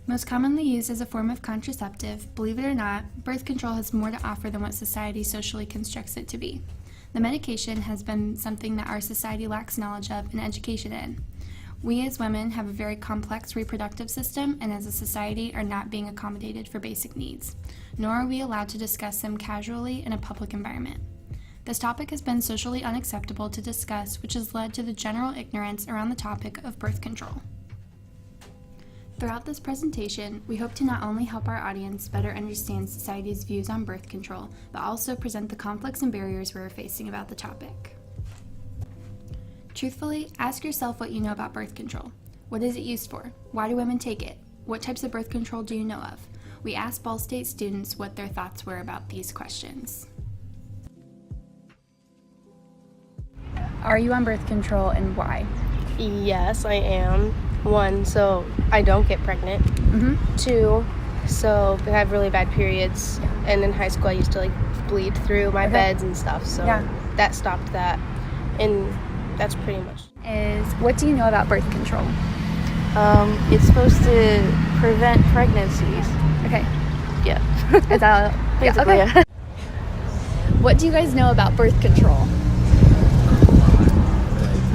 Most commonly used as a form of contraceptive, believe it or not, birth control has more to offer than what society socially constructs it to be. The medication has been something that our society lacks knowledge of and education in. We as women have a very complex reproductive system and as a society are not being accommodated for basic needs, nor are we allowed to discuss them casually in a public environment. This topic has been socially unacceptable to discuss, which has led to the general ignorance around the topic of birth control. Throughout this presentation, we hope to not only help our audience better understand society's views on birth control, but also present the conflicts and barriers we're facing about the topic. Truthfully, ask yourself what you know about birth control. What is it used for? Why do women take it? What types of birth control do you know of? We asked Ball State students what their thoughts were about these questions. Are you on birth control and why? Yes, I am. 1, so I don't get pregnant. 2, so I have really bad periods. And in high school I used to bleed through my beds and stuff, so that stopped that. And that's pretty much. What do you know about birth control? It's supposed to prevent pregnancies. Okay. Yeah. Is that Basically, okay. What do you guys know about birth control?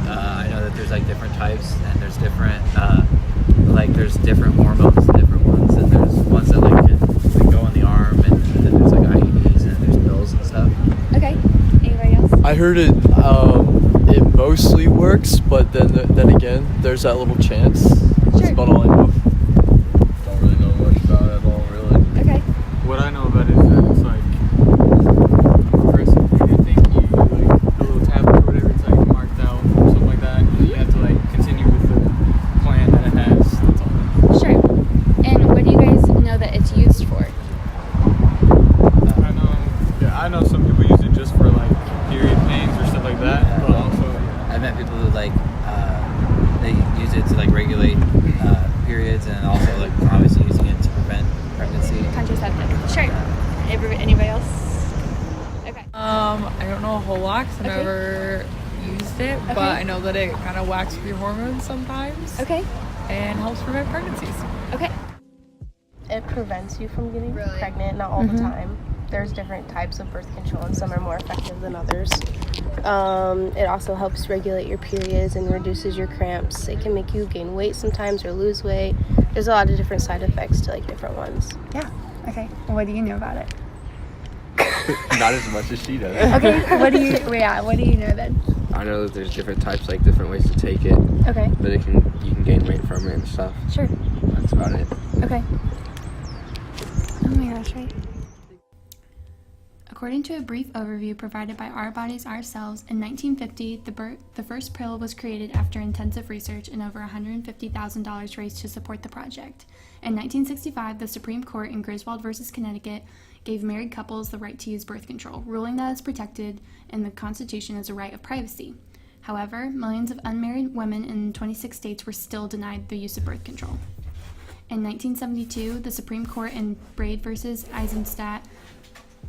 I know that there's different types, and there's different there's different hormones, different ones, and there's ones that can go on the arm, and then there's IUDs and there's pills and stuff. Okay. Anybody else? I heard it mostly works, but then again, there's that little chance. That's about all I know. Don't really know much about it at all, really. Okay. What I know about it is that it's progressive thing. I think you the little tablet or whatever, it's marked out or something like that. And you have to continue with the plan that it has. That's all. Sure. And what do you guys know that it's used for? I know some people use it just for period pains or stuff like that. Yeah. But also, I met people who they use it to regulate periods, and also obviously using it to prevent pregnancy. Contraceptive. Sure. Anybody else? Okay. I don't know a whole lot 'cause I've Okay. never used it, but I know that it kind of whacks with your hormones sometimes. Okay. And helps prevent pregnancies. Okay. It prevents you from getting pregnant, not all the time. There's different types of birth control and some are more effective than others. It also helps regulate your periods and reduces your cramps. It can make you gain weight sometimes or lose weight. There's a lot of different side effects to different ones. Yeah. Okay. What do you know about it? Not as much as she does. Okay. What do you know then? I know that there's different types, different ways to take it. Okay. But you can gain weight from it and stuff. Sure. That's about it. Okay. Oh my gosh, right? According to a brief overview provided by Our Bodies, Ourselves, in 1950, the first pill was created after intensive research and over $150,000 raised to support the project. In 1965, the Supreme Court in Griswold v. Connecticut gave married couples the right to use birth control, ruling that it is protected in the Constitution as a right of privacy. However, millions of unmarried women in 26 states were still denied the use of birth control. In 1972, the Supreme Court in Braid v. Eisenstadt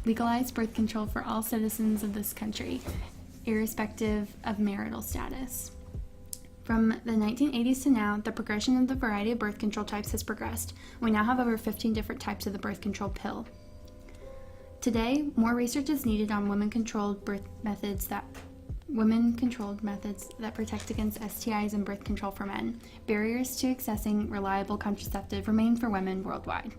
legalized birth control for all citizens of this country, irrespective of marital status. From the 1980s to now, the progression of the variety of birth control types has progressed. We now have over 15 different types of the birth control pill. Today, more research is needed on women-controlled methods that protect against STIs and birth control for men. Barriers to accessing reliable contraceptive remain for women worldwide.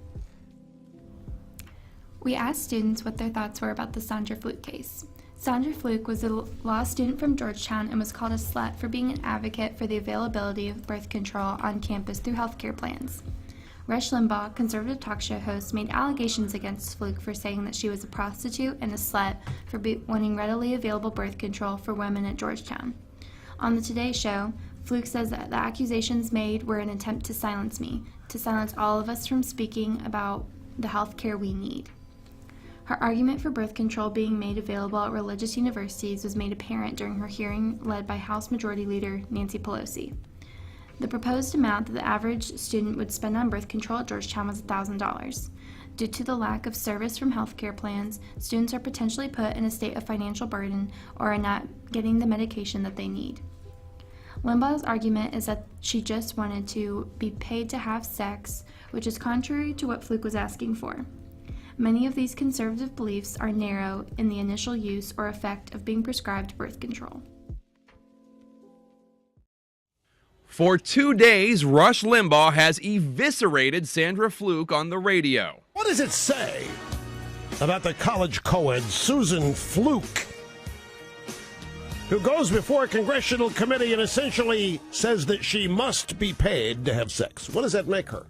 We asked students what their thoughts were about the Sandra Fluke case. Sandra Fluke was a law student from Georgetown and was called a slut for being an advocate for the availability of birth control on campus through healthcare plans. Rush Limbaugh, conservative talk show host, made allegations against Fluke for saying that she was a prostitute and a slut for wanting readily available birth control for women at Georgetown. On the Today Show, Fluke says that the accusations made were an attempt to silence me, to silence all of us from speaking about the health care we need. Her argument for birth control being made available at religious universities was made apparent during her hearing led by House Majority Leader Nancy Pelosi. The proposed amount that the average student would spend on birth control at Georgetown was $1,000. Due to the lack of service from healthcare plans, students are potentially put in a state of financial burden or are not getting the medication that they need. Limbaugh's argument is that she just wanted to be paid to have sex, which is contrary to what Fluke was asking for. Many of these conservative beliefs are narrow in the initial use or effect of being prescribed birth control. For 2 days, Rush Limbaugh has eviscerated Sandra Fluke on the radio. What does it say about the college co-ed Susan Fluke, who goes before a congressional committee and essentially says that she must be paid to have sex? What does that make her?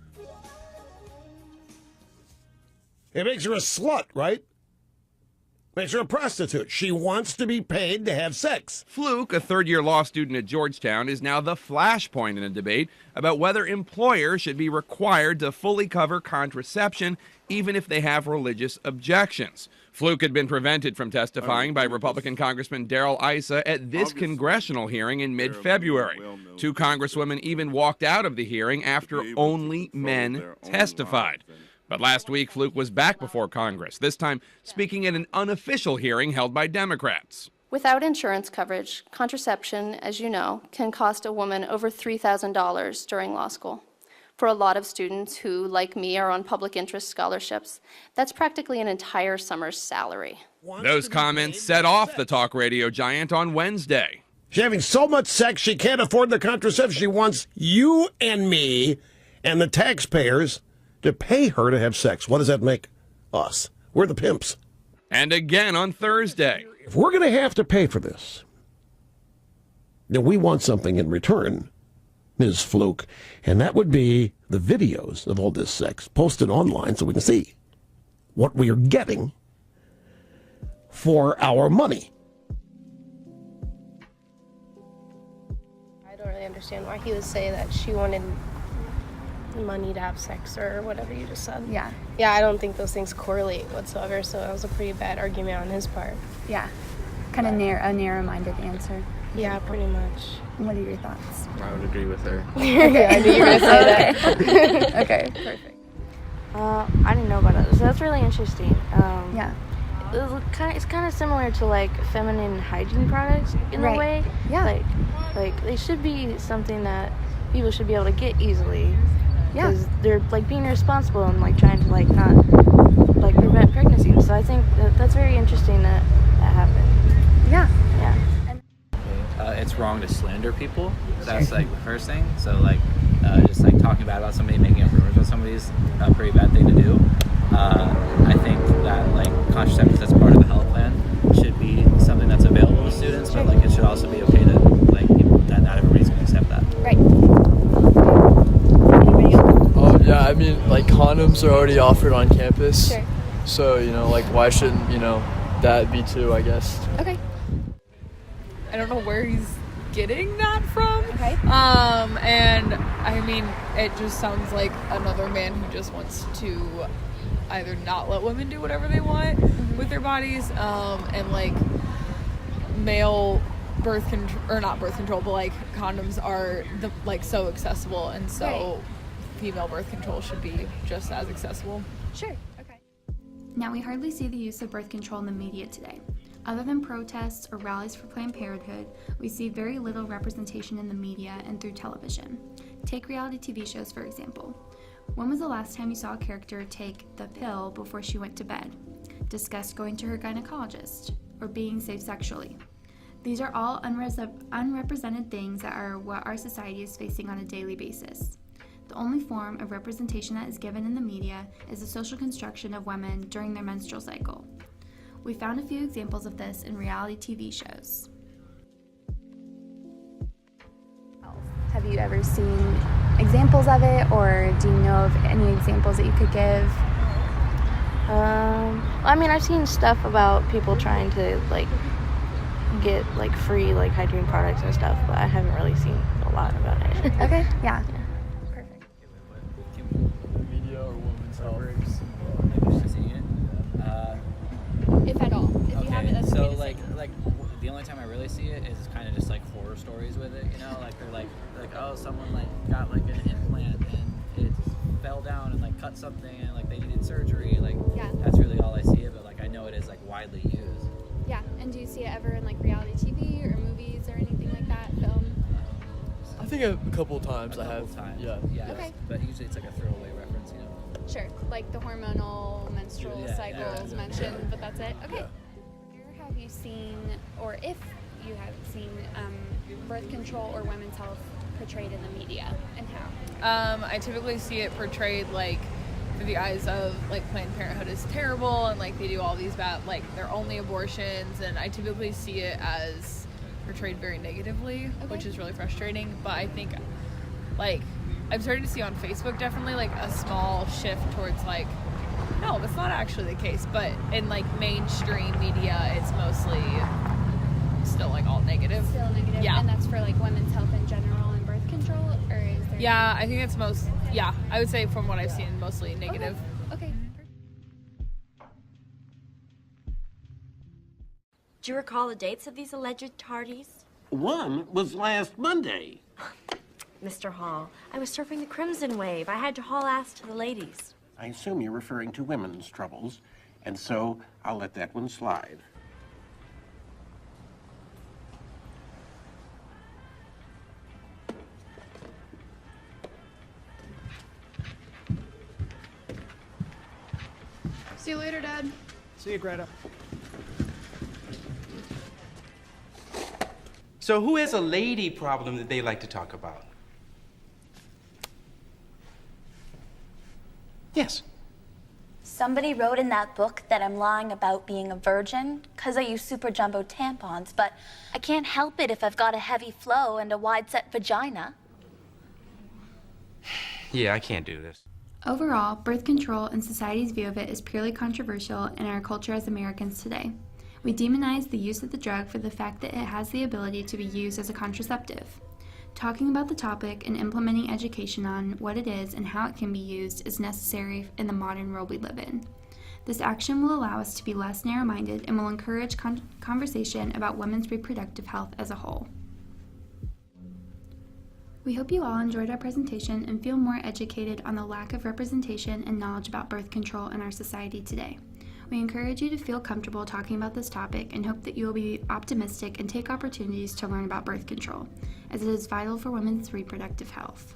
It makes her a slut, right? Makes her a prostitute. She wants to be paid to have sex. Fluke, a third-year law student at Georgetown, is now the flashpoint in a debate about whether employers should be required to fully cover contraception even if they have religious objections. Fluke had been prevented from testifying by Republican Congressman Darrell Issa at this congressional hearing in mid-February. 2 congresswomen even walked out of the hearing after only men testified. But last week, Fluke was back before Congress, this time speaking at an unofficial hearing held by Democrats. Without insurance coverage, contraception, as you know, can cost a woman over $3,000 during law school. For a lot of students who, like me, are on public interest scholarships, that's practically an entire summer's salary. Those comments set off the talk radio giant on Wednesday. She's having so much sex she can't afford the contraception. She wants you and me and the taxpayers to pay her to have sex. What does that make us? We're the pimps. And again on Thursday. If we're going to have to pay for this, then we want something in return, Ms. Fluke, and that would be the videos of all this sex posted online so we can see what we are getting for our money. I don't really understand why he would say that she wanted money to have sex or whatever you just said. Yeah. Yeah, I don't think those things correlate whatsoever, so that was a pretty bad argument on his part. Yeah. Kind of a narrow-minded answer. Yeah, pretty much. What are your thoughts? I would agree with her. Okay, I knew you were going to say that. Okay, perfect. I didn't know about it, so that's really interesting. Yeah. It's kind of similar to like feminine hygiene products in a way. Yeah. Like they should be something that people should be able to get easily. Yeah. Because they're like being responsible and like trying to like not like prevent pregnancy. So I think that's very interesting that happened. Yeah. Yeah. It's wrong to slander people. That's like the first thing. So like just like talking bad about somebody, making up rumors about somebody is a pretty bad thing to do. I think that like contraceptives as part of the health plan should be something that's available to students, but like it should also be okay to like that not everybody's going to accept that. Right. Yeah, I mean, like condoms are already offered on campus. Sure. So, like why shouldn't, that be too, I guess. Okay. I don't know where he's getting that from. Okay. And I mean, it just sounds like another man who just wants to either not let women do whatever they want with their bodies, and like male birth control, or not birth control, but like condoms are so accessible, and so female birth control should be just as accessible. Sure. Okay. Now, we hardly see the use of birth control in the media today. Other than protests or rallies for Planned Parenthood, we see very little representation in the media and through television. Take reality TV shows, for example. When was the last time you saw a character take the pill before she went to bed, discuss going to her gynecologist, or being safe sexually? These are all unrepresented things that are what our society is facing on a daily basis. The only form of representation that is given in the media is the social construction of women during their menstrual cycle. We found a few examples of this in reality TV shows. Have you ever seen examples of it, or do you know of any examples that you could give? I mean, I've seen stuff about people trying to like get like free like hygiene products and stuff, but I haven't really seen a lot about it. Okay, yeah. Perfect. Media or women's health. If at all. If you have it, that's so okay to like say. the only time I really see it is kind of just like horror stories with it, like they're like oh, someone like got like an implant and it fell down and like cut something and like they needed surgery, that's really all I see it, but like I know it is like widely used. Yeah, and do you see it ever in like reality TV or movies or anything like that, film? I think a couple times I have. Times. Yeah. Yeah. Okay. But usually it's like a throwaway reference, you know. Sure, like the hormonal menstrual Yeah, cycles yeah. mentioned, but that's it. Okay. Yeah. Where have you seen, or if you have seen, birth control or women's health portrayed in the media, and how? I typically see it portrayed like through the eyes of like Planned Parenthood is terrible and like they do all these bad, like they're only abortions, and I typically see it as portrayed very negatively, which is really frustrating. But I think like I'm starting to see on Facebook definitely like a small shift towards like, no, that's not actually the case. But in like mainstream media, it's mostly still like all negative. Still negative. Yeah. And that's for like women's health in general and birth control, or is there? Yeah, I think it's I would say from what I've seen, mostly negative. Okay. Do you recall the dates of these alleged tardies? One was last Monday. Mr. Hall, I was surfing the Crimson Wave. I had to haul ass to the ladies. I assume you're referring to women's troubles, and so I'll let that one slide. See you later, Dad. See you, Greta. So who has a lady problem that they like to talk about? Yes. Somebody wrote in that book that I'm lying about being a virgin because I use super jumbo tampons, but I can't help it if I've got a heavy flow and a wide set vagina. Yeah, I can't do this. Overall, birth control and society's view of it is purely controversial in our culture as Americans today. We demonize the use of the drug for the fact that it has the ability to be used as a contraceptive. Talking about the topic and implementing education on what it is and how it can be used is necessary in the modern world we live in. This action will allow us to be less narrow-minded and will encourage conversation about women's reproductive health as a whole. We hope you all enjoyed our presentation and feel more educated on the lack of representation and knowledge about birth control in our society today. We encourage you to feel comfortable talking about this topic and hope that you will be optimistic and take opportunities to learn about birth control, as it is vital for women's reproductive health.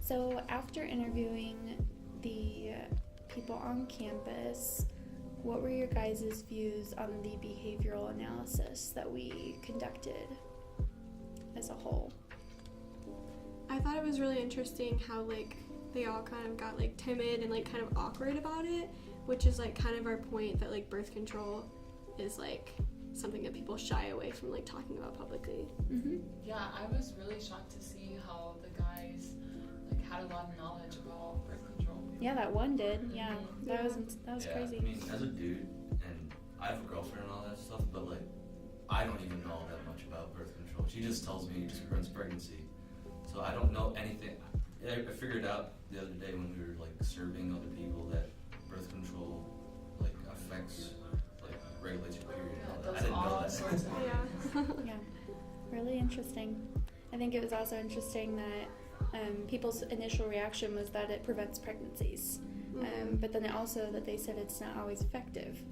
So after interviewing the people on campus, what were your guys' views on the behavioral analysis that we conducted as a whole? I thought it was really interesting how like they all kind of got like timid and like kind of awkward about it, which is like kind of our point that like birth control is like something that people shy away from like talking about publicly. Mm-hmm. Yeah, I was really shocked to see how the guys like had a lot of knowledge about birth control. Yeah, that one did. Yeah, that was crazy. I mean, as a dude, and I have a girlfriend and all that stuff, but like, I don't even know that much about birth control. She just tells me it just prevents pregnancy. So I don't know anything. I figured out the other day when we were like surveying other people that birth control like affects, like regulates your period and all that. I didn't know that. Sorts of Yeah, really interesting. I think it was also interesting that people's initial reaction was that it prevents pregnancies, but then also that they said it's not always effective,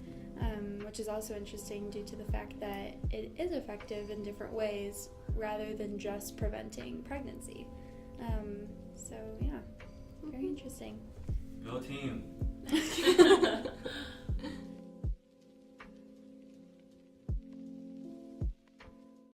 which is also interesting due to the fact that it is effective in different ways rather than just preventing pregnancy. So yeah, very interesting. Go team.